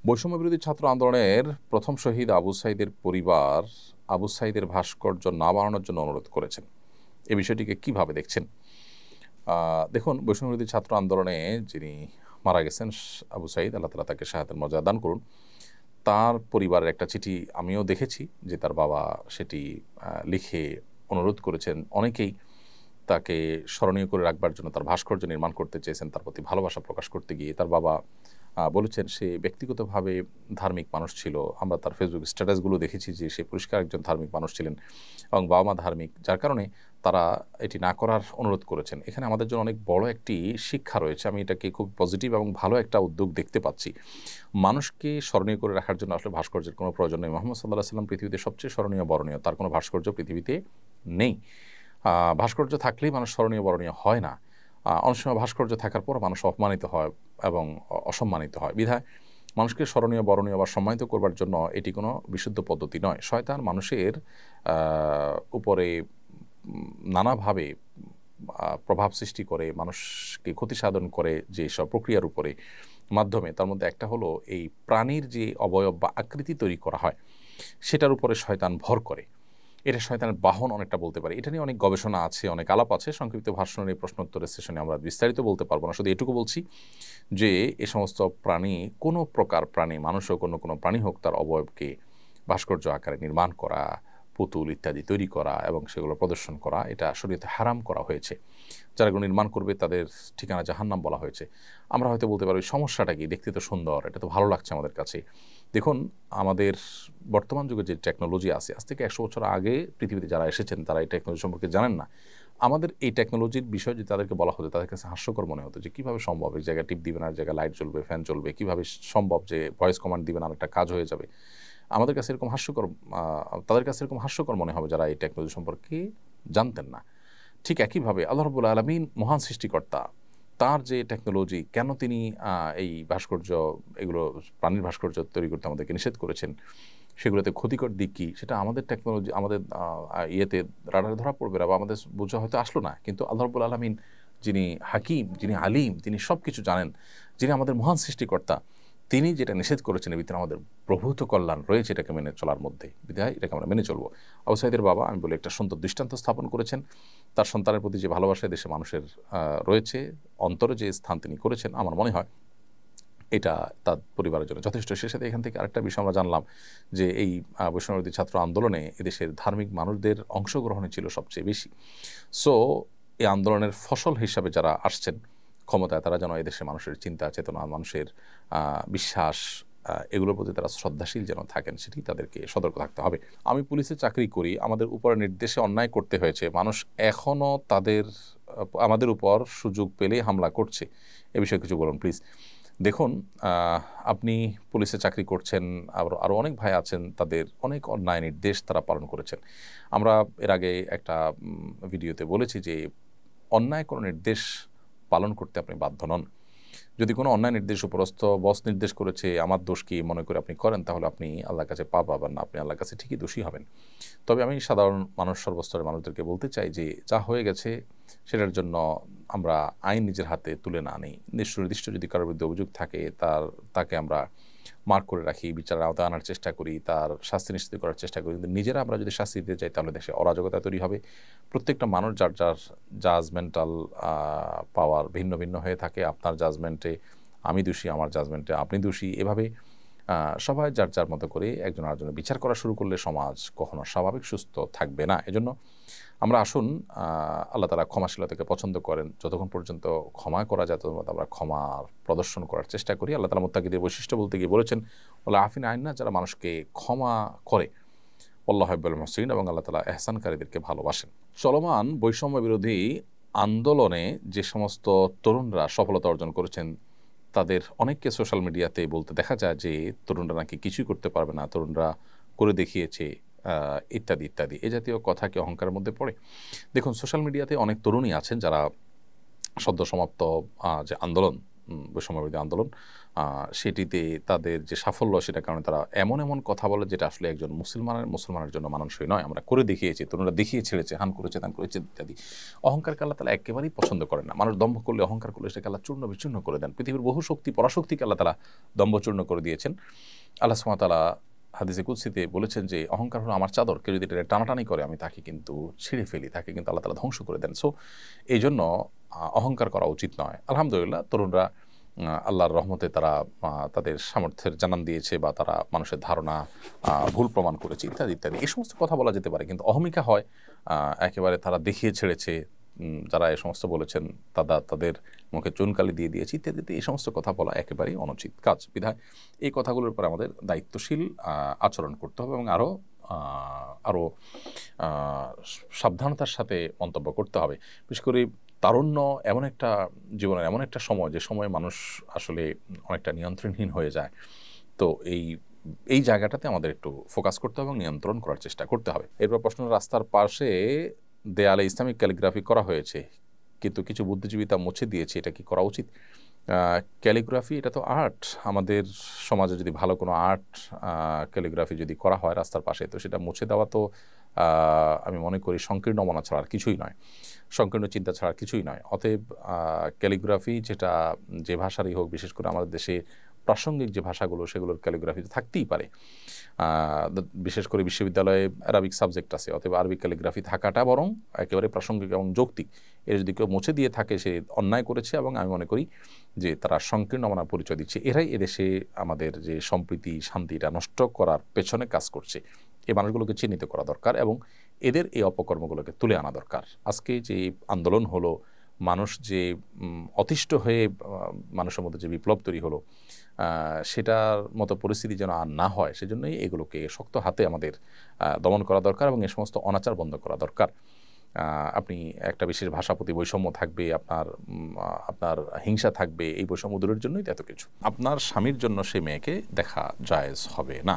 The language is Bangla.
বৈষম্য বিরোধী ছাত্র আন্দোলনের প্রথম শহীদ আবু সাঈদের পরিবার আবু সাঈদের ভাস্কর্য না বানানোর জন্য অনুরোধ করেছেন। এই বিষয়টিকে কিভাবে দেখছেন? দেখুন, বৈষম্য বিরোধী ছাত্র আন্দোলনে যিনি মারা গেছেন আবু সাঈদ, আল্লাহ তাআলা তাকে শাহাদাতের মর্যাদা দান করুন। তার পরিবারের একটা চিঠি আমিও দেখেছি যে তার বাবা সেটি লিখে অনুরোধ করেছেন। অনেকেই তাকে স্মরণীয় করে রাখবার জন্য তার ভাস্কর্য নির্মাণ করতে চেয়েছেন। তার প্রতি ভালোবাসা প্রকাশ করতে গিয়ে তার বাবা বলেছেন সে ব্যক্তিগতভাবে ধার্মিক মানুষ ছিল। আমরা তার ফেসবুক স্ট্যাটাসগুলো দেখেছি যে সে পরিষ্কার একজন ধার্মিক মানুষ ছিলেন এবং বাবা-মা ধার্মিক। যার কারণে তারা এটি না করার অনুরোধ করেছেন। এখানে আমাদের জন্য অনেক বড় একটি শিক্ষা রয়েছে। আমি এটাকে খুব পজিটিভ এবং ভালো একটা উদ্যোগ দেখতে পাচ্ছি। মানুষকে স্মরণীয় করে রাখার জন্য আসলে ভাস্কর্যের কোনো প্রয়োজন নেই। মুহাম্মদ সাল্লাল্লাহু আলাইহি ওয়াসাল্লাম পৃথিবীতে সবচেয়ে স্মরণীয় বরণীয়। তার কোনো ভাস্কর্য পৃথিবীতে নেই। ভাস্কর্য থাকলেই মানুষ স্মরণীয় বরণীয় হয় না। অনেক সময় ভাস্কর্য থাকার পর মানুষ অপমানিত হয় এবং অসম্মানিত হয়। বিধায় মানুষকে স্মরণীয় বরণীয় বা সম্মানিত করবার জন্য এটি কোনো বিশুদ্ধ পদ্ধতি নয়। শয়তান মানুষের উপরে নানাভাবে প্রভাব সৃষ্টি করে, মানুষকে ক্ষতি সাধন করে যেসব প্রক্রিয়ার উপরে মাধ্যমে, তার মধ্যে একটা হলো এই প্রাণীর যে অবয়ব বা আকৃতি তৈরি করা হয় সেটার উপরে শয়তান ভর করে। এটা শয়তানের বাহন অনেকটা বলতে পারি। এটা নিয়ে অনেক গবেষণা আছে, অনেক আলাপ আছে। সংক্ষিপ্ত ভাষণের এই প্রশ্নোত্তরের সেশনে আমরা বিস্তারিত বলতে পারবো না। শুধু এটুকু বলছি যে এ সমস্ত প্রাণী, কোনো প্রকার প্রাণী, মানুষ হোক অন্য কোনো প্রাণী হোক, তার অবয়বকে ভাস্কর্য আকারে নির্মাণ করা, পুতুল ইত্যাদি তৈরি করা এবং সেগুলো প্রদর্শন করা, এটা শরীয়তে হারাম করা হয়েছে। যারা এগুলো নির্মাণ করবে তাদের ঠিকানা জাহান্নাম বলা হয়েছে। আমরা হয়তো বলতে পারি সমস্যাটা কি? দেখতে তো সুন্দর, এটা তো ভালো লাগছে আমাদের কাছে। দেখুন, আমাদের বর্তমান যুগে যে টেকনোলজি আছে, আজ থেকে ১০০ বছর আগে পৃথিবীতে যারা এসেছেন তারা এই টেকনোলজি সম্পর্কে জানেন না। আমাদের এই টেকনোলজির বিষয় যদি তাদেরকে বলা হতো, তাদের কাছে হাস্যকর মনে হতো যে কীভাবে সম্ভব? এক জায়গায় টিপ দিবেন, আর জায়গায় লাইট জ্বলবে, ফ্যান চলবে। কীভাবে সম্ভব যে ভয়েস কমান্ড দিবেন আর একটা কাজ হয়ে যাবে? আমাদের কাছে এরকম হাস্যকর, তাদের কাছে এরকম হাস্যকর মনে হবে যারা এই টেকনোলজি সম্পর্কে জানতেন না। ঠিক একইভাবে আল্লাহ রাব্বুল আলামিন মহান সৃষ্টিকর্তা, তার যে টেকনোলজি, কেন তিনি এই ভাস্কর্য, এগুলো প্রাণীর ভাস্কর্য তৈরি করতে আমাদেরকে নিষেধ করেছেন, সেগুলোতে ক্ষতিকর দিক কী, সেটা আমাদের টেকনোলজি, আমাদের ইয়েতে রাডারে ধরা পড়বে না বা আমাদের বোঝা হয়তো আসলো না। কিন্তু আল্লাহ রাব্বুল আলামিন যিনি হাকিম, যিনি আলিম, তিনি সব কিছু জানেন, যিনি আমাদের মহান সৃষ্টিকর্তা, তিনি যেটা নিষেধ করেছেন এর ভিতরে আমাদের প্রভূত কল্যাণ রয়েছে এটাকে মেনে চলার মধ্যে। বিধায় এটাকে আমরা মেনে চলবো। আবু সাঈদের বাবা, আমি বলি, একটা সুন্দর দৃষ্টান্ত স্থাপন করেছেন। তার সন্তানের প্রতি যে ভালোবাসা দেশে মানুষের রয়েছে, অন্তরে যে স্থান তিনি করেছেন, আমার মনে হয় এটা তার পরিবারের জন্য যথেষ্ট। সে সাথে এখান থেকে আরেকটা বিষয় আমরা জানলাম যে এই বৈষম্যবিরোধী ছাত্র আন্দোলনে এদেশের ধার্মিক মানুষদের অংশগ্রহণই ছিল সবচেয়ে বেশি। সো এই আন্দোলনের ফসল হিসাবে যারা আসছেন ক্ষমতায়, তারা যেন এদেশের মানুষের চিন্তা চেতনা, মানুষের বিশ্বাস, এগুলোর প্রতি তারা শ্রদ্ধাশীল যেন থাকেন, সেটি তাদেরকে সতর্ক থাকতে হবে। আমি পুলিশে চাকরি করি, আমাদের উপর নির্দেশে অন্যায় করতে হয়েছে, মানুষ এখনও আমাদের উপর সুযোগ পেলেই হামলা করছে। এ বিষয়ে কিছু বলুন প্লিজ। দেখুন, আপনি পুলিশে চাকরি করছেন, আরও অনেক ভাই আছেন, তাদের অনেক অন্যায় নির্দেশ তারা পালন করেছেন। আমরা এর আগে একটা ভিডিওতে বলেছি যে অন্যায় কোনো নির্দেশ পালন করতে আপনি বাধ্য নন। যদি কোনো অন্যায় নির্দেশ উপরস্থ বস নির্দেশ করেছে, আমার দোষ কি মনে করে আপনি করেন, তাহলে আপনি আল্লাহর কাছে পাবেন না, আপনি আল্লাহর কাছে ঠিকই দোষী হবেন। তবে আমি সাধারণ মানুষ, সর্বস্তরের মানুষদেরকে বলতে চাই যে যা হয়ে গেছে সেটার জন্য আমরা আইন নিজের হাতে তুলে না নিই। নির্দিষ্ট যদি কারোর বিরুদ্ধে অভিযোগ থাকে, তাকে আমরা মার্ক করে রাখি, বিচারের আওতায় আনার চেষ্টা করি, তার শাস্তি নিশ্চিত করার চেষ্টা করি। কিন্তু নিজেরা আমরা যদি শাস্তি দিতে চাই, তাহলে দেশে অরাজকতা তৈরি হবে। প্রত্যেকটা মানুষ যার জাজমেন্টাল পাওয়ার ভিন্ন ভিন্ন হয়ে থাকে। আপনার জাজমেন্টে আমি দোষী, আমার জাজমেন্টে আপনি দোষী। এভাবে সবাই যার যার মতো করে একজন আরেকজনের বিচার করা শুরু করলে সমাজ কখনো স্বাভাবিক সুস্থ থাকবে না। এজন্য আমরা আসুন, আল্লাহ তাআলা ক্ষমাশীলতাকে পছন্দ করেন। যতক্ষণ পর্যন্ত ক্ষমা করা যায় ততক্ষণ আমরা ক্ষমার প্রদর্শন করার চেষ্টা করি। আল্লাহ তাআলা মুত্তাকিদের বৈশিষ্ট্য বলতে গিয়ে বলেছেন, ওয়ালা আফিনা আননা, যারা মানুষকে ক্ষমা করে, আল্লাহু হিব্বুল মুহসিনিন, এবং আল্লাহ তাআলা ইহসানকারীদেরকে ভালোবাসেন। চলমান বৈষম্য বিরোধী আন্দোলনে যে সমস্ত তরুণরা সফলতা অর্জন করেছেন, তাদের অনেককে সোশ্যাল মিডিয়াতে বলতে দেখা যায় যে তরুণরা নাকি কিছুই করতে পারবে না, তরুণরা করে দেখিয়েছে, ইত্যাদি ইত্যাদি। এ জাতীয় কথা কি অহংকারের মধ্যে পড়ে? দেখুন, সোশ্যাল মিডিয়াতে অনেক তরুণই আছেন যারা সদ্য সমাপ্ত যে আন্দোলন বৈষম্যবিরোধী আন্দোলন, সেটিতে তাদের যে সাফল্য সেটার কারণে তারা এমন এমন কথা বলে যেটা আসলে একজন মুসলমানের জন্য মানানসই নয়। আমরা করে দেখিয়েছি, তরুণরা দেখিয়ে ছেড়েছে, হান করেছে, তান করেছে ইত্যাদি। অহংকারকে আল্লাহ তাআলা একেবারেই পছন্দ করেন না। মানুষ দম্ভ করলে, অহংকার করলে সেটাকে আল্লাহ চূর্ণ বিচূর্ণ করে দেন। পৃথিবীর বহু শক্তি পরাশক্তিকে আল্লাহ তাআলা দম্ভচূর্ণ করে দিয়েছেন। আল্লাহ সুবহানাহু ওয়া তাআলা হাদিসে কুদসিতে বলেছেন যে অহংকার হলো আমার চাদর, কেউ যদি এটা টানাটানি করে আমি তাকে কিন্তু ছিঁড়ে ফেলি, তাকে কিন্তু আল্লাহ তাআলা ধ্বংস করে দেন। সো এই জন্য অহংকার করা উচিত নয়। আলহামদুলিল্লাহ তরুণরা আল্লাহর রহমতে তারা তাদের সামর্থ্যের জানান দিয়েছে, বা তারা মানুষের ধারণা ভুল প্রমাণ করেছে ইত্যাদি ইত্যাদি। এই সমস্ত কথা বলা যেতে পারে, কিন্তু অহমিকা হয় একেবারে তারা দেখিয়ে ছেড়েছে, যারা এই সমস্ত বলেছেন তাদের মুখে চুনকালি দিয়ে দিয়েছে ইত্যাদি। এই সমস্ত কথা বলা একেবারেই অনুচিত কাজ। বিধায় এই কথাগুলোর উপর আমাদের দায়িত্বশীল আচরণ করতে হবে এবং আরও সাবধানতার সাথে মন্তব্য করতে হবে। বিশেষ করে তারুণ্য জীবনের এমন একটা সময়, যে সময় মানুষ আসলে অনেকটা নিয়ন্ত্রণহীন হয়ে যায়। তো এই জায়গাটাতে আমাদের একটু ফোকাস করতে হবে এবং নিয়ন্ত্রণ করার চেষ্টা করতে হবে। এরপর প্রশ্ন, রাস্তার পাশে দেয়ালে ইসলামিক ক্যালিগ্রাফি করা হয়েছে, কিন্তু কিছু বুদ্ধিজীবী তা মুছে দিয়েছে, এটা কি করা উচিত? ক্যালিগ্রাফি এটা তো আর্ট। আমাদের সমাজে যদি ভালো কোনো আর্ট ক্যালিগ্রাফি যদি করা হয় রাস্তার পাশে, তো সেটা মুছে দেওয়া তো আমি মনে করি সংকীর্ণ মনা ছাড়া আর কিছুই নয়, সংকীর্ণ চিন্তা ছাড়া কিছুই নয়। অতএব ক্যালিগ্রাফি যে ভাষারই হোক, বিশেষ করে আমাদের দেশে প্রাসঙ্গিক যে ভাষাগুলো সেগুলোর ক্যালিগ্রাফি তো থাকতেই পারে। বিশেষ করে বিশ্ববিদ্যালয়ে অ্যারাবিক সাবজেক্ট আছে, অতএব আরবিক ক্যালিগ্রাফি থাকাটা বরং একেবারে প্রাসঙ্গিক এবং যৌক্তিক। এর যদি কেউ মুছে দিয়ে থাকে সে অন্যায় করেছে, এবং আমি মনে করি যে তারা সংকীর্ণ মনার পরিচয় দিচ্ছে। এরাই এদেশে আমাদের যে সম্প্রীতি শান্তিটা নষ্ট করার পেছনে কাজ করছে। এই মানুষগুলোকে চিহ্নিত করা দরকার এবং এদের এই অপকর্মগুলোকে তুলে আনা দরকার। আজকে যে আন্দোলন হলো, মানুষ যে অতিষ্ঠ হয়ে মানুষের মধ্যে যে বিপ্লব তৈরি হলো, সেটার মতো পরিস্থিতি যেন আর না হয়, সেজন্যই এগুলোকে শক্ত হাতে আমাদের দমন করা দরকার এবং এই সমস্ত অনাচার বন্ধ করা দরকার। আপনি একটা বিশেষ ভাষা প্রতি বৈষম্য থাকবে, আপনার হিংসা থাকবে, এই বৈষম্য দূরের জন্যই এত কিছু। আপনার স্বামীর জন্য সেই মেয়েকে দেখা জায়েজ হবে না।